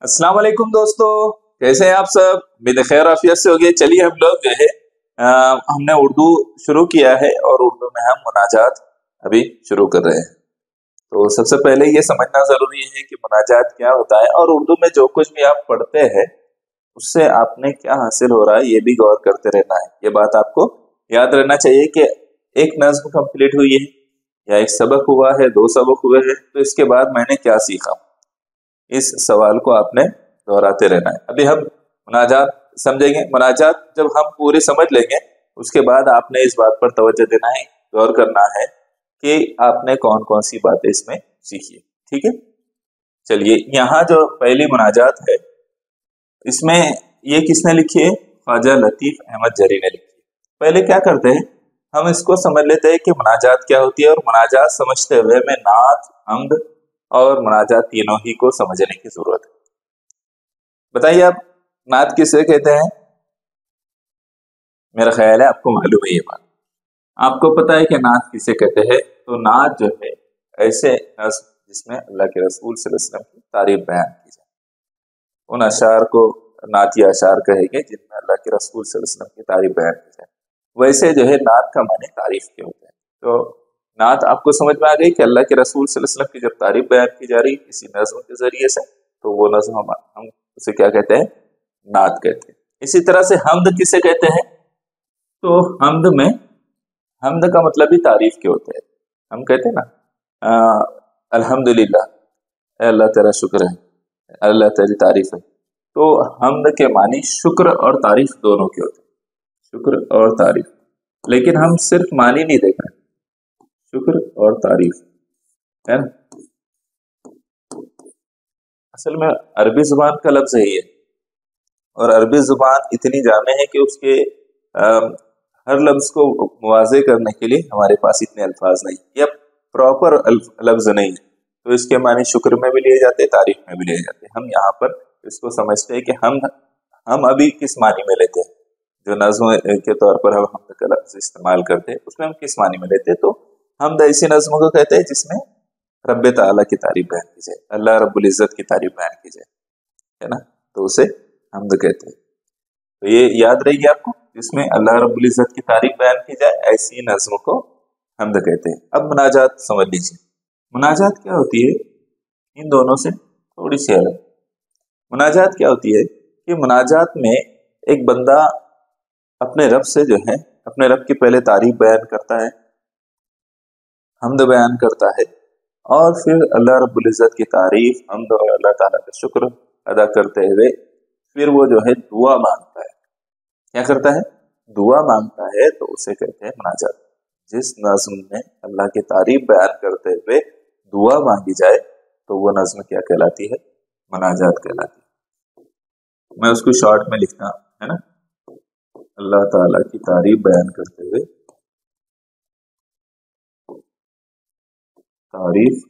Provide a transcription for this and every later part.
अस्सलाम वालेकुम दोस्तों, कैसे हैं आप सब? उम्मीद है खैर आफियत से होंगे। चलिए हम लोग जो है हमने उर्दू शुरू किया है और उर्दू में हम मुनाजात अभी शुरू कर रहे हैं। तो सबसे पहले ये समझना जरूरी है कि मुनाजात क्या होता है और उर्दू में जो कुछ भी आप पढ़ते हैं उससे आपने क्या हासिल हो रहा है ये भी गौर करते रहना है। ये बात आपको याद रहना चाहिए कि एक नज्म कंप्लीट हुई है या एक सबक हुआ है, 2 सबक हुए हैं, तो इसके बाद मैंने क्या सीखा, इस सवाल को आपने दोहराते रहना है। अभी हम मुनाजात समझेंगे। मुनाजात जब हम पूरी समझ लेंगे उसके बाद आपने इस बात पर तवज्जो देना है, गौर करना है कि आपने कौन कौन सी बातें इसमें सीखी। ठीक है, चलिए यहाँ जो पहली मुनाजात है इसमें ये किसने लिखी है? ख्वाजा लतीफ अहमद जरी ने लिखी है। पहले क्या करते हैं, हम इसको समझ लेते हैं कि मुनाजात क्या होती है और मुनाजात समझते हुए मैं नात, हम्द और मुनाजात तीनों ही को समझने की जरूरत है। बताइए आप, नात किसे कहते हैं? मेरा ख्याल है आपको मालूम है ये बात। आपको पता है कि नात किसे कहते हैं? तो नात जो है ऐसे नज़्म जिसमें अल्लाह के रसूल सल्लल्लाहु अलैहि वसल्लम की तारीफ बयान की जाए, उन अशार को नातिया अशार कहेंगे जिनमें अल्लाह के रसूल सल्लल्लाहु अलैहि वसल्लम की तारीफ बयान की जाए। वैसे जो है नात का माने तारीफ के होते हैं। तो नात आपको समझ में आ गई कि अल्लाह के रसूल सल्लल्लाहु अलैहि वसल्लम की जब तारीफ बयान की जा रही किसी नज़्म के जरिए से, तो वो नज़्म हम उसे क्या कहते हैं? नात कहते हैं। इसी तरह से हम्द किसे कहते हैं? तो हम्द में, हम्द का मतलब भी तारीफ के होते हैं। हम कहते हैं ना अल्हम्दुलिल्लाह, अल्लाह तेरा शुक्र है, अल्लाह तेरी तारीफ है। तो हम्द के मानी शुक्र और तारीफ दोनों के होते हैं, शुक्र और तारीफ। लेकिन हम सिर्फ मानी नहीं देख रहे, शुक्र और तारीफ है ना। असल में अरबी जुबान का लफ्ज है ये, और अरबी जुबान इतनी जामे है कि उसके हर लफ्ज को मुवाजे करने के लिए हमारे पास इतने अल्फाज नहीं, या प्रॉपर लफ्ज नहीं है। तो इसके मानी शुक्र में भी लिए जाते हैं, तारीफ में भी लिए जाते हैं। हम यहाँ पर इसको समझते हैं कि हम अभी किस मानी में लेते हैं। जो नज़्म के तौर पर हम हम्द का लफ्ज इस्तेमाल करते हैं उसमें हम किस मानी में लेते हैं? तो हम्द ऐसी नज़्म को कहते हैं जिसमें रब्बे ताला की तारीफ बयान की जाए, अल्लाह रब्बुल इज्जत की तारीफ बयान की जाए, है ना, तो उसे हम्द कहते हैं। तो ये याद रहेगी आपको, जिसमें अल्लाह रब्बुल इज्जत की तारीफ बयान की जाए ऐसी नज़्म को हम्द कहते हैं। अब मुनाजात समझ लीजिए, मुनाजात क्या होती है? इन दोनों से थोड़ी सी अलग। मुनाजात क्या होती है कि मुनाजात में एक बंदा अपने रब से जो है, अपने रब की पहले तारीफ बयान करता है, हम्द बयान करता है, और फिर अल्लाह रब्बुल इज्जत की तारीफ, हम्द और अल्लाह ताला का शुक्र अदा करते हुए फिर वो जो है दुआ मांगता है। क्या करता है? दुआ मांगता है, तो उसे कहते हैं मुनाजात। जिस नज़्म में अल्लाह की तारीफ बयान करते हुए दुआ मांगी जाए तो वो नज़्म क्या कहलाती है? मुनाजात कहलाती है। मैं उसको शॉर्ट में लिखता है ना, अल्लाह ताला की तारीफ बयान करते हुए, तारीफ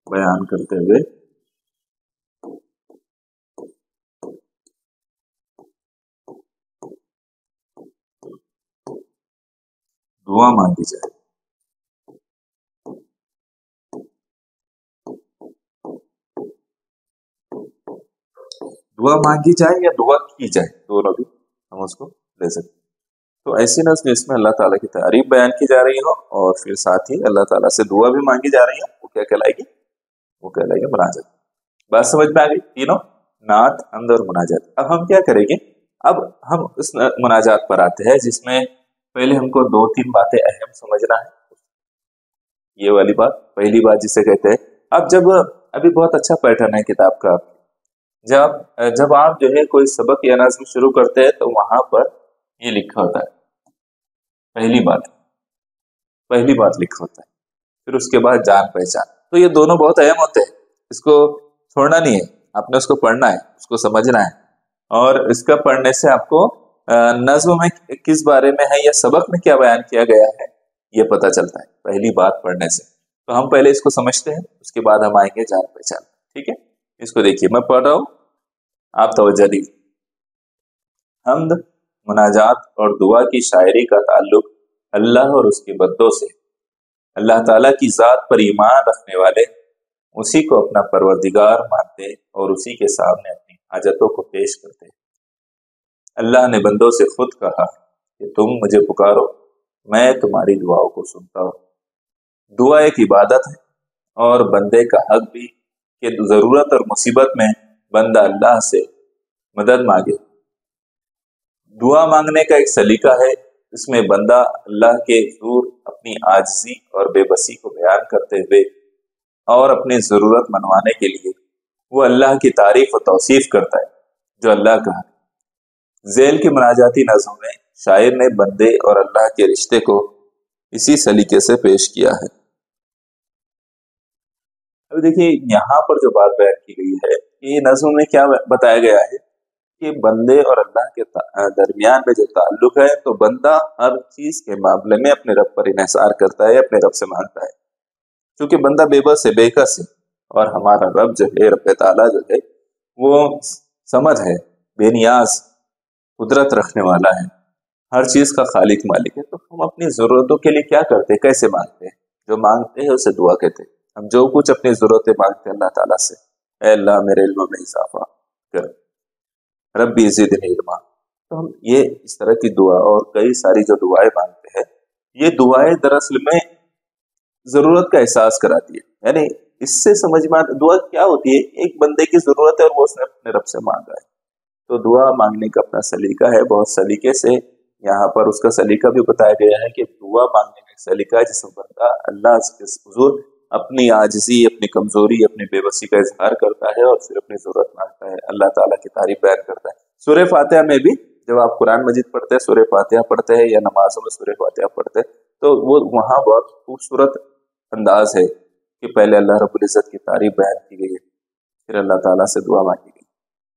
बयान करते हुए दुआ मांगी जाए। दुआ मांगी जाए या दुआ की जाए, दोनों भी हम उसको ले सकते। तो ऐसी नज़्म जिसमें अल्लाह ताला की तारीफ बयान की जा रही हो और फिर साथ ही अल्लाह ताला से दुआ भी मांगी जा रही है, वो क्या कहलाएगी? वो कहलाएगी मुनाजात। बात समझ में आ गई? तीनों, नात, हम्द और मुनाजात। अब हम क्या करेंगे, अब हम उस मुनाजात पर आते हैं जिसमें पहले हमको 2-3 बातें अहम समझना है। ये वाली बात, पहली बात जिसे कहते हैं, अब जब अभी बहुत अच्छा पैटर्न है किताब का, जब आप जो है कोई सबक या नज़्म शुरू करते हैं तो वहां पर ये लिखा होता है, पहली बात लिखा होता है, फिर उसके बाद जान पहचान। तो ये दोनों बहुत अहम होते हैं, इसको छोड़ना नहीं है, आपने उसको पढ़ना है, उसको समझना है। और इसका पढ़ने से आपको नज़्म में किस बारे में है या सबक में क्या बयान किया गया है ये पता चलता है, पहली बात पढ़ने से। तो हम पहले इसको समझते हैं, उसके बाद हम आएंगे जान पहचान। ठीक है, इसको देखिए, मैं पढ़ रहा हूँ, आप तवज्जो दीजिए। हम्द, मुनाजात और दुआ की शायरी का ताल्लुक अल्लाह और उसके बंदों से, अल्लाह ताला की ज़ात पर ईमान रखने वाले उसी को अपना परवरदिगार मानते और उसी के सामने अपनी हाजतों को पेश करते। अल्लाह ने बंदों से खुद कहा कि तुम मुझे पुकारो, मैं तुम्हारी दुआओं को सुनता हूँ। दुआ एक इबादत है और बंदे का हक भी कि ज़रूरत और मुसीबत में बंदा अल्लाह से मदद मांगे। दुआ मांगने का एक सलीका है, इसमें बंदा अल्लाह के हुजूर अपनी आजिज़ी और बेबसी को बयान करते हुए और अपनी ज़रूरत मनवाने के लिए वो अल्लाह की तारीफ और तौसीफ करता है जो अल्लाह का है। ज़ेल की मुनाजाती नज़्म में शायर ने बंदे और अल्लाह के रिश्ते को इसी सलीके से पेश किया है। अब देखिए यहाँ पर जो बात बयान की गई है, ये नज़्म में क्या बताया गया है कि बंदे और अल्लाह के दरमियान में जो ताल्लुक है, तो बंदा हर चीज के मामले में अपने रब पर इन्हिसार करता है, अपने रब से मांगता है, क्योंकि बंदा बेबस है, बेकस है, और हमारा रब जो है, रब ताला जो है, वो समझ है, बेनियाज कुदरत रखने वाला है, हर चीज का खालिक मालिक है। तो हम अपनी जरूरतों के लिए क्या करते हैं, कैसे मांगते हैं? जो मांगते हैं उसे दुआ कहते हैं। हम जो कुछ अपनी जरूरतें मांगते हैं अल्लाह ताला से, ऐ अल्लाह मेरे इल्म में इजाफा कर, रब्बी ज़िदनी इल्मा, तो हम ये इस तरह की दुआ और कई सारी जो दुआएं मांगते हैं, ये दुआएं दरअसल में जरूरत का एहसास कराती है। यानी इससे समझ में आता दुआ क्या होती है, एक बंदे की जरूरत है और वो उसने अपने रब से मांगा है। तो दुआ मांगने का अपना सलीका है, बहुत सलीके से यहाँ पर उसका सलीका भी बताया गया है कि दुआ मांगने का सलीका है जिसमें बंदा अल्लाह के हुजूर अपनी आजिज़ी, अपनी कमजोरी, अपनी बेबसी का इजहार करता है और फिर अपनी जरूरत मांगता है, अल्लाह ताला की तारीफ बयान करता है। सूरह फातिहा में भी जब आप कुरान मजीद पढ़ते हैं, सूरह फातिहा पढ़ते हैं या नमाजों में सूरह फातिहा पढ़ते हैं, तो वो वहाँ बहुत खूबसूरत अंदाज है कि पहले अल्लाह रब्बुल इज्जत की तारीफ बयान की गई है, फिर अल्लाह ताला से दुआ मांगी गई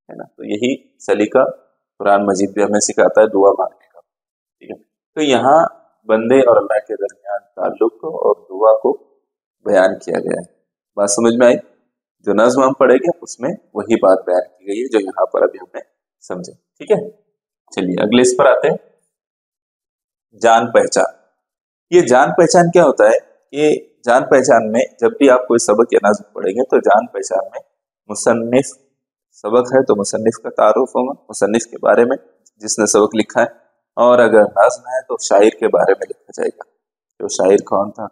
है ना। तो यही सलीका कुरान मजीद भी हमें सिखाता है दुआ मांगने का, ठीक है। तो यहाँ बंदे और अल्लाह के दरमियान ताल्लुक को और दुआ को बयान किया गया है। बात समझ में आई? जो नज़्म हम पढ़ेंगे उसमें वही बात बयान की गई है जो यहाँ पर अभी हमने समझे, ठीक है। चलिए अगले इस पर आते हैं, जान पहचान। ये जान पहचान क्या होता है? ये जान पहचान में जब भी आप कोई सबक या नज़्म पढ़ेंगे तो जान पहचान में मुसन्निफ सबक है तो मुसन्निफ का तारुफ होगा, मुसन्निफ के बारे में जिसने सबक लिखा है, और अगर नज़्म है तो शायर के बारे में लिखा जाएगा, जो शायर कौन था,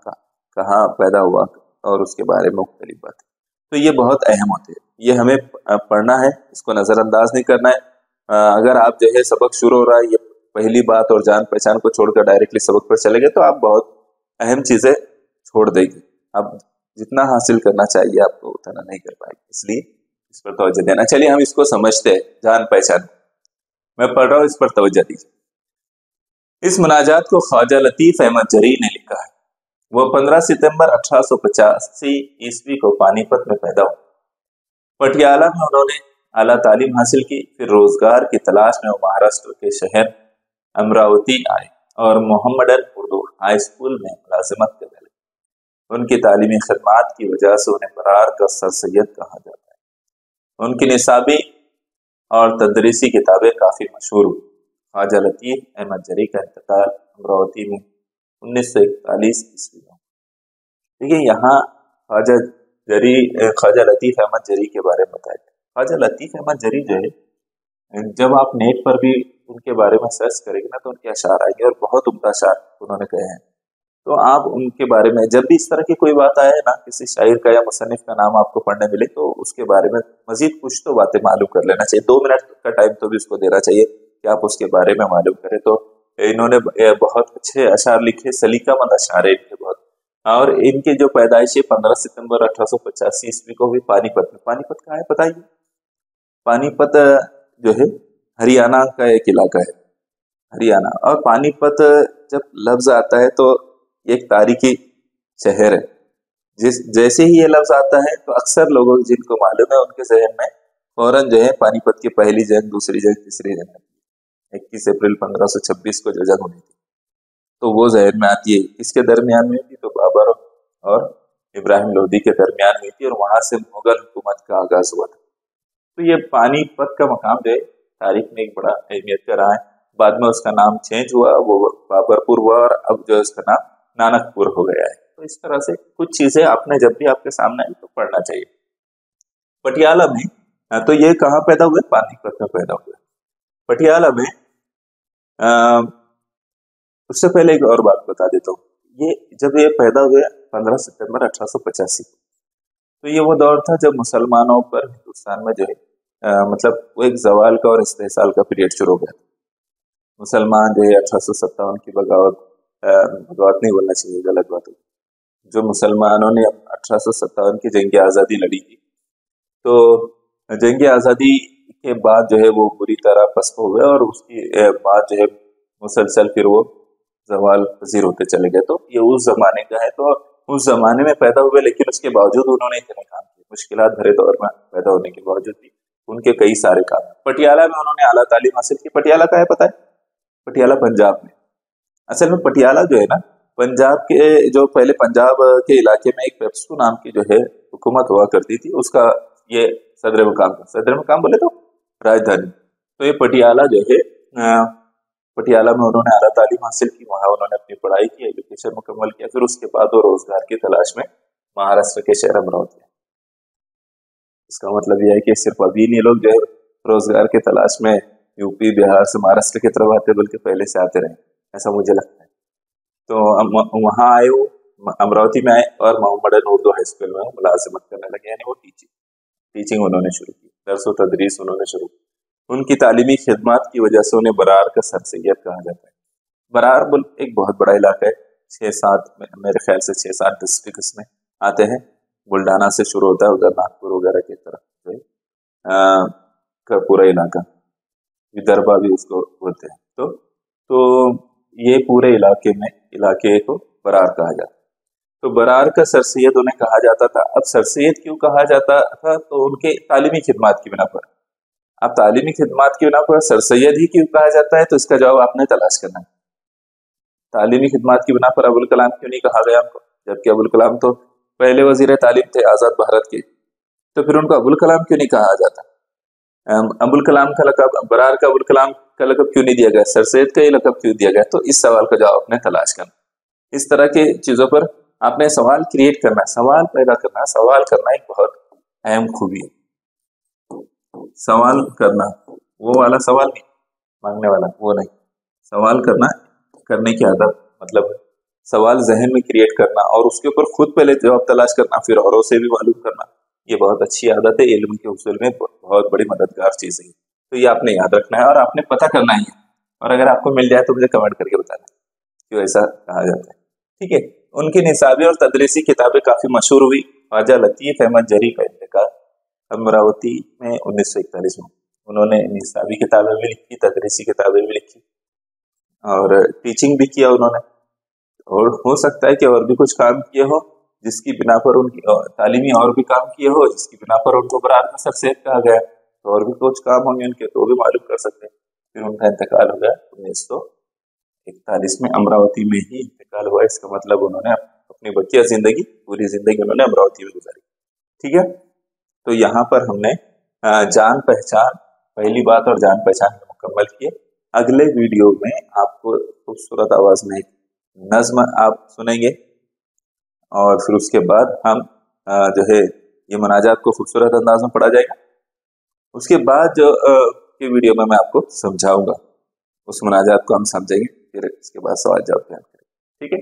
कहाँ पैदा हुआ, और उसके बारे में मुख्तलिफ बातें। तो ये बहुत अहम होते हैं, ये हमें पढ़ना है, इसको नज़रअंदाज नहीं करना है। अगर आप जो है सबक शुरू हो रहा है, ये पहली बात और जान पहचान को छोड़कर डायरेक्टली सबक पर चले गए तो आप बहुत अहम चीज़ें छोड़ देंगे, आप जितना हासिल करना चाहिए आपको उतना नहीं कर पाएंगे, इसलिए इस पर तवज्जो देना। चलिए हम इसको समझते हैं, जान पहचान। मैं पढ़ रहा हूँ, इस पर तवज्जो दीजिए। इस मुनाजात को ख्वाजा लतीफ़ अहमद जरी ने लिखा है। वो 15 सितंबर 1885 ईस्वी को पानीपत में पैदा हुए। पटियाला में उन्होंने आला तालीम हासिल की, फिर रोजगार की तलाश में वो महाराष्ट्र के शहर अमरावती आए और मोहम्मदन उर्दू हाई स्कूल में मुलाजिमत करने लगे। उनकी तालीमी खदमात की वजह से उन्हें बरार का सर सैयद कहा जाता है। उनकी निसाबी और तदरीसी किताबें काफ़ी मशहूर हुई। ख्वाजा लतीफ़ अहमद जरी का इंतकाल अमरावती में 1941 ईस्वी में। देखिए यहाँ ख्वाजा लतीफ़ अहमद जरी के बारे में बताया। ख्वाजा लतीफ़ अहमद जरी जो है, जब आप नेट पर भी उनके बारे में सर्च करेंगे ना तो उनके अशार आएंगे और बहुत उम्दा अशार उन्होंने कहे हैं। तो आप उनके बारे में जब भी इस तरह की कोई बात आए ना, किसी शायर का या मुसन्निफ का नाम आपको पढ़ने मिले, तो उसके बारे में मजीद कुछ तो बातें मालूम कर लेना चाहिए। 2 मिनट का टाइम तो भी उसको देना चाहिए कि आप उसके बारे में मालूम करें। तो इन्होंने बहुत अच्छे अशार लिखे, सलीकामंद अशार है इनके बहुत। और इनकी जो पैदाइश है 15 सितंबर 1885 ईस्वी को हुई पानीपत में। पानीपत कहाँ है बताइए? पानीपत जो है हरियाणा का एक इलाका है, हरियाणा। और पानीपत जब लफ्ज आता है तो एक तारीखी शहर है। जैसे ही ये लफ्ज आता है तो अक्सर लोगों जिनको मालूम है उनके जहन में फौरन जो है पानीपत की पहली जंग, दूसरी जंग, तीसरी जंग, 21 अप्रैल 1526 को जो जंग हुई थी तो वो जहन में आती है। किसके दरमियान में थी? तो बाबर और इब्राहिम लोदी के दरमियान हुई थी और वहां से मुगल हुकूमत का आगाज हुआ था। तो ये पानीपत का मकाम जो है तारीख में एक बड़ा अहमियत का रहा है। बाद में उसका नाम चेंज हुआ, वो बाबरपुर हुआ और अब जो है उसका नाम नानकपुर हो गया है। तो तो इस तरह से कुछ चीजें आपने जब भी आपके सामने आई तो पढ़ना चाहिए। पटियाला में तो ये कहाँ पैदा हुए? पानीपत में पैदा हुए। पटियाला में उससे पहले एक और बात बता देता हूँ। जब ये पैदा हुए 15 सितंबर 1885, तो ये वो दौर था जब मुसलमानों पर हिंदुस्तान में जो है मतलब वो एक जवाल का और इस्तेहसाल का पीरियड शुरू हो गया। मुसलमान जो है 1857 की बगावत नहीं बोलना चाहिए, गलत बात है। जो मुसलमानों ने 1857 की जंग आज़ादी लड़ी थी, तो जंग आज़ादी के बाद जो है वो बुरी तरह पस्त हो गया और उसकी बाद जो है मुसलसल फिर वो जवाल पजीर होते चले गए। तो ये उस जमाने का है, तो उस जमाने में पैदा हुए, लेकिन उसके बावजूद उन्होंने इतने काम किए। मुश्किलात भरे दौर में पैदा होने के बावजूद भी उनके कई सारे काम। पटियाला में उन्होंने आला तालीम हासिल की। पटियाला का है पता है? पटियाला पंजाब में। असल में पटियाला जो है ना, पंजाब के जो पहले पंजाब के इलाके में एक पेप्सू नाम की जो है हुकूमत हुआ करती थी, उसका ये सदर मकाम बोले तो राजधानी। तो ये पटियाला जो है, पटियाला में उन्होंने आला तालीम हासिल की, वहाँ उन्होंने अपनी पढ़ाई की, एजुकेशन मुकम्मल किया। फिर उसके बाद वो रोजगार की तलाश में महाराष्ट्र के शहर अमरावती। इसका मतलब यह है कि सिर्फ अभी नहीं लोग जो है रोजगार की तलाश में यूपी बिहार से महाराष्ट्र की तरफ आते, बल्कि पहले से आते रहे, ऐसा मुझे लगता है। तो वहाँ आए, वो अमरावती में आए और मोहम्मदन उर्दू हाई स्कूल में मुलाजिमत करने लगे, यानी वो टीचिंग उन्होंने शुरू की, दर्स व तदरीस उन्होंने शुरू की। उनकी तालीमी खिदमत की वजह से उन्हें बरार का सर सैयद कहा जाता है। बरार एक बहुत बड़ा इलाका है, 6-7 मेरे ख्याल से 6-7 डिस्ट्रिक्ट इसमें आते हैं। बुल्डाना से शुरू होता है, उधर नागपुर वगैरह की तरफ का पूरा इलाका, विदर्भा भी उसको बोलते हैं। तो ये पूरे इलाके को बरार कहा जाता है। तो बरार का सर सैयद उन्हें कहा जाता था। अब सर सैयद क्यों कहा जाता था? तो उनके तालीमी खिदमत की बिना पर। अब तालीमी खिदमत की बिना पर सर सैयद ही क्यों कहा जाता है? तो इसका जवाब आपने तलाश करना है। तालीमी खिदमत की बिना पर अबुल कलाम क्यों नहीं कहा गया हमको, जबकि अबुल कलाम तो पहले वजीर तालीम थे आजाद भारत के। तो फिर उनको अबुल कलाम क्यों नहीं कहा जाता? अबुल कलाम का लकब, बरार का अबुल कलाम का लकब क्यों नहीं दिया गया? सर सैयद का ही लकब क्यों दिया गया? तो इस सवाल का जवाब आपने तलाश करना। इस तरह की चीजों पर आपने सवाल क्रिएट करना, सवाल पैदा करना। सवाल करना एक बहुत अहम खूबी है। सवाल करना, वो वाला सवाल नहीं, मांगने वाला वो नहीं, सवाल करने की आदत, मतलब सवाल जहन में क्रिएट करना और उसके ऊपर खुद पहले जवाब तलाश करना, फिर औरों से भी मालूम करना। ये बहुत अच्छी आदत है, इल्म के उसूल में बहुत बड़ी मददगार चीज है। तो ये आपने याद रखना है और आपने पता करना ही है। और अगर आपको मिल जाए तो मुझे कमेंट करके बताना क्यों ऐसा कहा जाता है, ठीक है। उनकी निसाबी और तदरीसी किताबें काफी मशहूर हुई। ख्वाजा लतीफ अहमद जरी का इंतकाल अमरावती में 1941 में। उन्होंने निसाबी किताबें भी लिखी, तदरीसी किताबें भी लिखी और टीचिंग भी किया उन्होंने। और हो सकता है कि और भी कुछ काम किए हो जिसकी बिना पर उनकी तालीमी, और भी काम किए हो जिसकी बिना पर उनको बरार का सर सैयद कहा गया। तो और भी कुछ काम होंगे उनके, तो भी मालूम कर सकते हैं। फिर उनका इंतकाल हो गया 1941 में, अमरावती में ही इंतकाल हुआ। इसका मतलब उन्होंने अपनी बकिया जिंदगी, पूरी जिंदगी उन्होंने अमरावती में गुजारी, ठीक है। तो यहाँ पर हमने जान पहचान, पहली बात और जान पहचान मुकम्मल किए। अगले वीडियो में आपको खूबसूरत आवाज में एक नज्म आप सुनेंगे और फिर उसके बाद हम जो है ये मुनाजात को खूबसूरत अंदाज में पढ़ा जाएगा। उसके बाद जो के वीडियो में मैं आपको समझाऊंगा, उस मुनाजात को हम समझेंगे, फिर इसके बाद सवाल जवाब करेंगे, ठीक है।